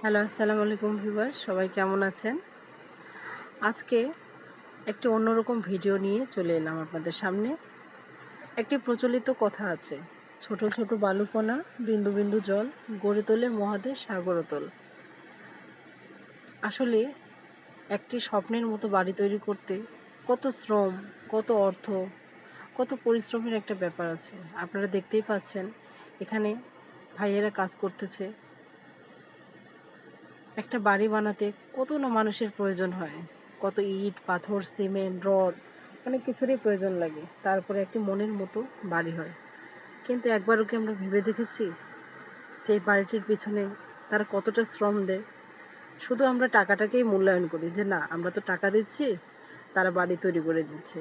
Hello, আসসালামু আলাইকুম viewers, সবাই কেমন আছেন? আজকে একটি অন্যরকম ভিডিও নিয়ে চলে এলাম আপনাদের সামনে। একটি প্রচলিত কথা আছে, ছোট ছোট বালুকণা বিন্দু বিন্দু জল গড়ে তোলে মহাদেশ সাগরতল। আসলে একটি স্বপ্নের মতো বাড়ি তৈরি করতে কত শ্রম, কত অর্থ, কত পরিশ্রমের একটা ব্যাপার আছে। আপনারা দেখতেই পাচ্ছেন এখানে ভাইয়েরা কাজ করতেছে। একটা বাড়ি বানাতে কত না মানুষের প্রয়োজন হয়, কত ইট পাথর সিমেন্ট রড অনেক কিছুরই প্রয়োজন লাগে, তারপরে একটি মনের মতো বাড়ি হয়। কিন্তু একবারও কি আমরা ভেবে দেখেছি যে এই বাড়িটির পিছনে তারা কতটা শ্রম দেয়? শুধু আমরা টাকাটাকেই মূল্যায়ন করি যে না, আমরা তো টাকা দিচ্ছি, তারা বাড়ি তৈরি করে দিচ্ছে।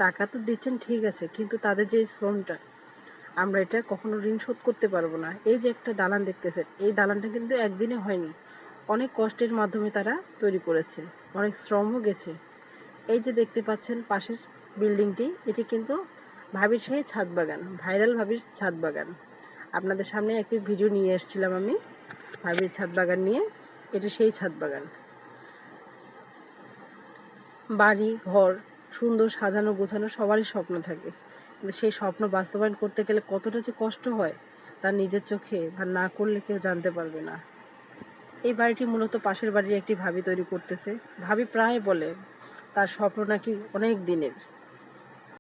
টাকা তো দিচ্ছেন ঠিক আছে, কিন্তু তাদের যে শ্রমটা, আমরা এটা কখনো ঋণ শোধ করতে পারবো না। এই যে একটা দালান দেখতেছেন, এই দালানটা কিন্তু একদিনে হয়নি, অনেক কষ্টের মাধ্যমে তারা তৈরি করেছে, অনেক শ্রমও গেছে। এই যে দেখতে পাচ্ছেন পাশের বিল্ডিংটি, এটি কিন্তু ভাবির সেই ছাদ বাগান, ভাইরাল ভাবির ছাদ বাগান। আপনাদের সামনে একটি ভিডিও নিয়ে এসেছিলাম আমি ভাবির ছাদ বাগান নিয়ে। এটি সেই ছাদ বাগান। বাড়ি ঘর সুন্দর সাজানো গোছানো সবারই স্বপ্ন থাকে, কিন্তু সেই স্বপ্ন বাস্তবায়ন করতে গেলে কতটা যে কষ্ট হয় তার নিজের চোখে বা না করলে কেউ জানতে পারবে না। এই বাড়িটি মূলত পাশের বাড়ির একটি ভাবি তৈরি করতেছে। ভাবি প্রায় বলে তার স্বপ্ন নাকি অনেক দিনের,